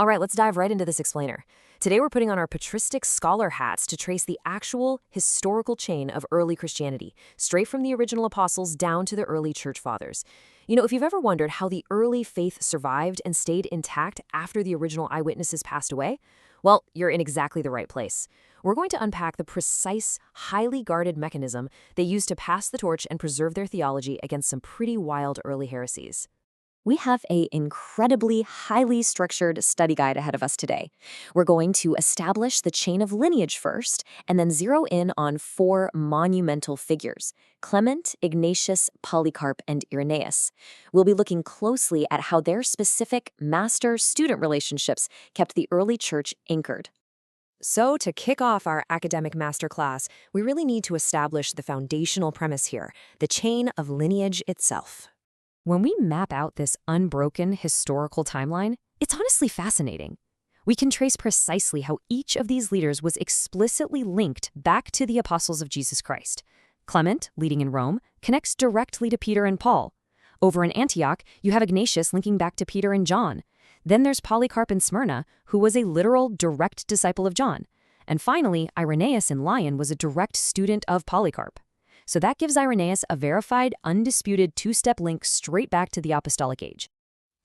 All right, let's dive right into this explainer. Today we're putting on our patristic scholar hats to trace the actual historical chain of early Christianity, straight from the original apostles down to the early church fathers. If you've ever wondered how the early faith survived and stayed intact after the original eyewitnesses passed away, well, you're in exactly the right place. We're going to unpack the precise, highly guarded mechanism they used to pass the torch and preserve their theology against some pretty wild early heresies. We have an incredibly highly structured study guide ahead of us today. We're going to establish the chain of lineage first, and then zero in on four monumental figures: Clement, Ignatius, Polycarp, and Irenaeus. We'll be looking closely at how their specific master-student relationships kept the early church anchored. So, to kick off our academic masterclass, we really need to establish the foundational premise here, the chain of lineage itself. When we map out this unbroken historical timeline, it's honestly fascinating. We can trace precisely how each of these leaders was explicitly linked back to the apostles of Jesus Christ. Clement, leading in Rome, connects directly to Peter and Paul. Over in Antioch, you have Ignatius linking back to Peter and John. Then there's Polycarp in Smyrna, who was a literal direct disciple of John. And finally, Irenaeus in Lyon was a direct student of Polycarp. So that gives Irenaeus a verified, undisputed two-step link straight back to the Apostolic age.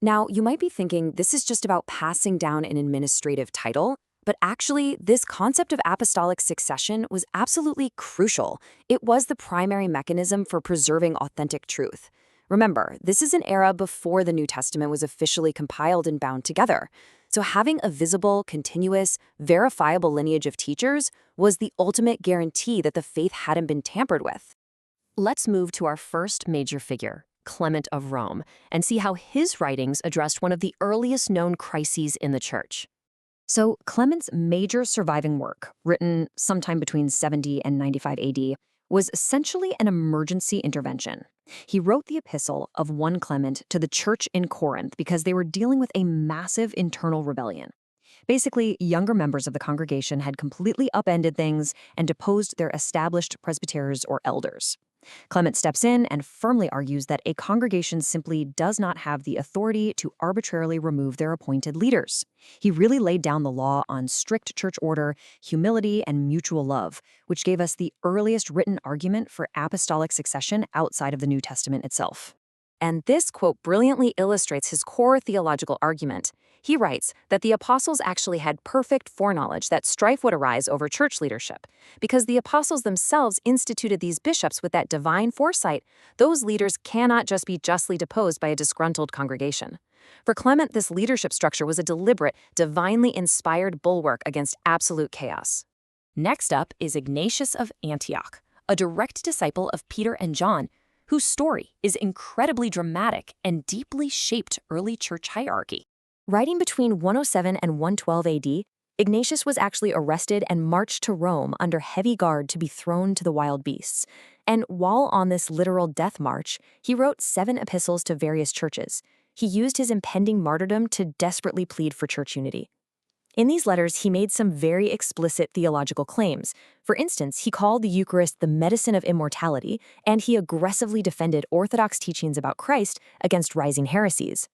Now, you might be thinking this is just about passing down an administrative title, but actually, this concept of apostolic succession was absolutely crucial. It was the primary mechanism for preserving authentic truth. Remember, this is an era before the New Testament was officially compiled and bound together. So having a visible, continuous, verifiable lineage of teachers was the ultimate guarantee that the faith hadn't been tampered with. Let's move to our first major figure, Clement of Rome, and see how his writings addressed one of the earliest known crises in the church. So Clement's major surviving work, written sometime between 70 and 95 AD, was essentially an emergency intervention. He wrote the epistle of 1 Clement to the church in Corinth because they were dealing with a massive internal rebellion. Basically, younger members of the congregation had completely upended things and deposed their established presbyters or elders. Clement steps in and firmly argues that a congregation simply does not have the authority to arbitrarily remove their appointed leaders. He really laid down the law on strict church order, humility, and mutual love, which gave us the earliest written argument for apostolic succession outside of the New Testament itself. And this quote brilliantly illustrates his core theological argument. He writes that the apostles actually had perfect foreknowledge that strife would arise over church leadership. Because the apostles themselves instituted these bishops with that divine foresight, those leaders cannot just be justly deposed by a disgruntled congregation. For Clement, this leadership structure was a deliberate, divinely inspired bulwark against absolute chaos. Next up is Ignatius of Antioch, a direct disciple of Peter and John, whose story is incredibly dramatic and deeply shaped early church hierarchy. Writing between 107 and 112 AD, Ignatius was actually arrested and marched to Rome under heavy guard to be thrown to the wild beasts. And while on this literal death march, he wrote 7 epistles to various churches. He used his impending martyrdom to desperately plead for church unity. In these letters, he made some very explicit theological claims. For instance, he called the Eucharist the medicine of immortality, and he aggressively defended Orthodox teachings about Christ against rising heresies.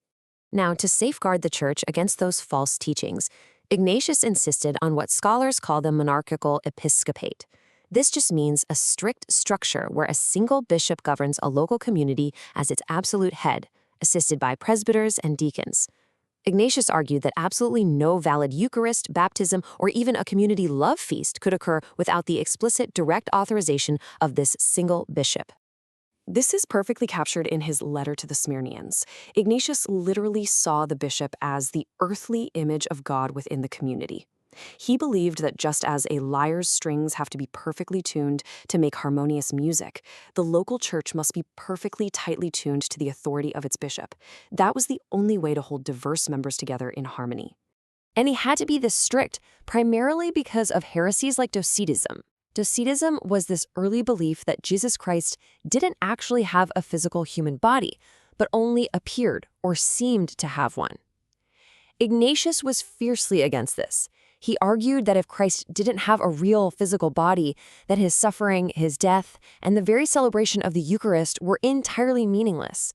Now, to safeguard the church against those false teachings, Ignatius insisted on what scholars call the monarchical episcopate. This just means a strict structure where a single bishop governs a local community as its absolute head, assisted by presbyters and deacons. Ignatius argued that absolutely no valid Eucharist, baptism, or even a community love feast could occur without the explicit direct authorization of this single bishop. This is perfectly captured in his letter to the Smyrnians. Ignatius literally saw the bishop as the earthly image of God within the community. He believed that just as a lyre's strings have to be perfectly tuned to make harmonious music, the local church must be perfectly tightly tuned to the authority of its bishop. That was the only way to hold diverse members together in harmony. And he had to be this strict, primarily because of heresies like Docetism. Docetism was this early belief that Jesus Christ didn't actually have a physical human body, but only appeared or seemed to have one. Ignatius was fiercely against this. He argued that if Christ didn't have a real physical body, that his suffering, his death, and the very celebration of the Eucharist were entirely meaningless.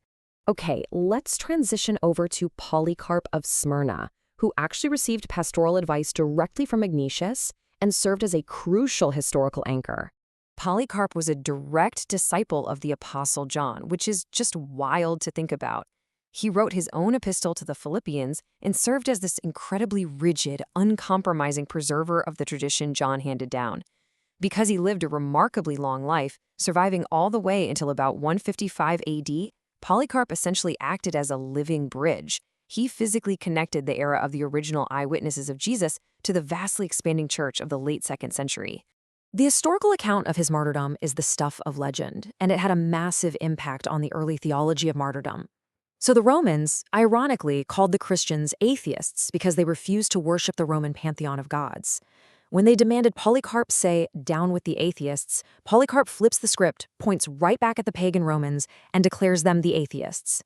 Okay, let's transition over to Polycarp of Smyrna, who actually received pastoral advice directly from Ignatius and served as a crucial historical anchor. Polycarp was a direct disciple of the Apostle John, which is just wild to think about. He wrote his own epistle to the Philippians and served as this incredibly rigid, uncompromising preserver of the tradition John handed down. Because he lived a remarkably long life, surviving all the way until about 155 AD, Polycarp essentially acted as a living bridge. He physically connected the era of the original eyewitnesses of Jesus to the vastly expanding church of the late 2nd century. The historical account of his martyrdom is the stuff of legend, and it had a massive impact on the early theology of martyrdom. So the Romans, ironically, called the Christians atheists because they refused to worship the Roman pantheon of gods. When they demanded Polycarp say, "Down with the atheists," Polycarp flips the script, points right back at the pagan Romans, and declares them the atheists.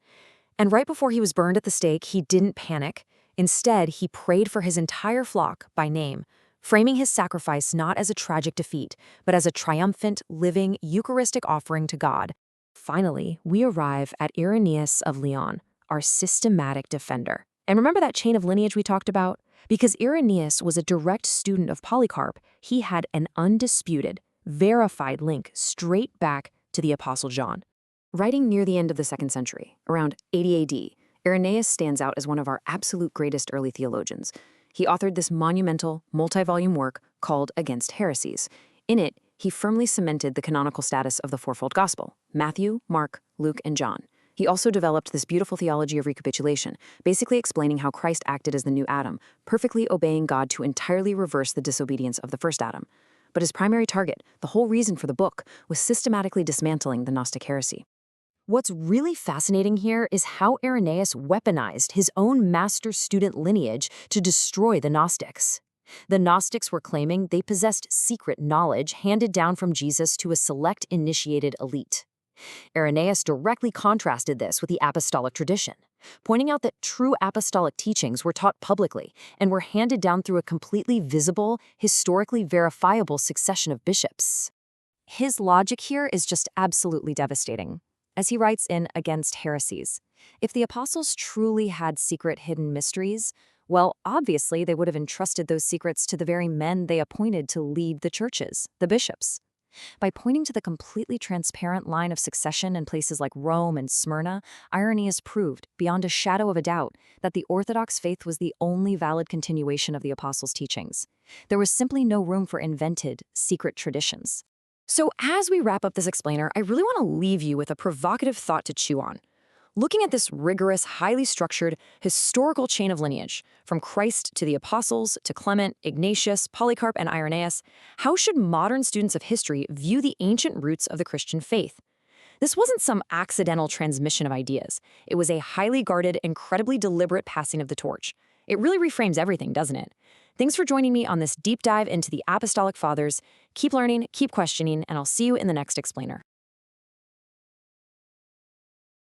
And right before he was burned at the stake, he didn't panic. Instead, he prayed for his entire flock by name, framing his sacrifice not as a tragic defeat, but as a triumphant, living, Eucharistic offering to God. Finally, we arrive at Irenaeus of Lyon, our systematic defender. And remember that chain of lineage we talked about? Because Irenaeus was a direct student of Polycarp, he had an undisputed, verified link straight back to the Apostle John. Writing near the end of the 2nd century, around 80 AD, Irenaeus stands out as one of our absolute greatest early theologians. He authored this monumental, multi-volume work called Against Heresies. In it, he firmly cemented the canonical status of the fourfold gospel: Matthew, Mark, Luke, and John. He also developed this beautiful theology of recapitulation, basically explaining how Christ acted as the new Adam, perfectly obeying God to entirely reverse the disobedience of the first Adam. But his primary target, the whole reason for the book, was systematically dismantling the Gnostic heresy. What's really fascinating here is how Irenaeus weaponized his own master-student lineage to destroy the Gnostics. The Gnostics were claiming they possessed secret knowledge handed down from Jesus to a select initiated elite. Irenaeus directly contrasted this with the Apostolic tradition, pointing out that true apostolic teachings were taught publicly and were handed down through a completely visible, historically verifiable succession of bishops. His logic here is just absolutely devastating. As he writes in Against Heresies, if the apostles truly had secret hidden mysteries, well, obviously they would have entrusted those secrets to the very men they appointed to lead the churches, the bishops. By pointing to the completely transparent line of succession in places like Rome and Smyrna, Irenaeus proved, beyond a shadow of a doubt, that the Orthodox faith was the only valid continuation of the apostles' teachings. There was simply no room for invented, secret traditions. So as we wrap up this explainer, I really want to leave you with a provocative thought to chew on. Looking at this rigorous, highly structured, historical chain of lineage, from Christ to the apostles to Clement, Ignatius, Polycarp, and Irenaeus, how should modern students of history view the ancient roots of the Christian faith? This wasn't some accidental transmission of ideas. It was a highly guarded, incredibly deliberate passing of the torch. It really reframes everything, doesn't it? Thanks for joining me on this deep dive into the Apostolic Fathers. Keep learning, keep questioning, and I'll see you in the next explainer.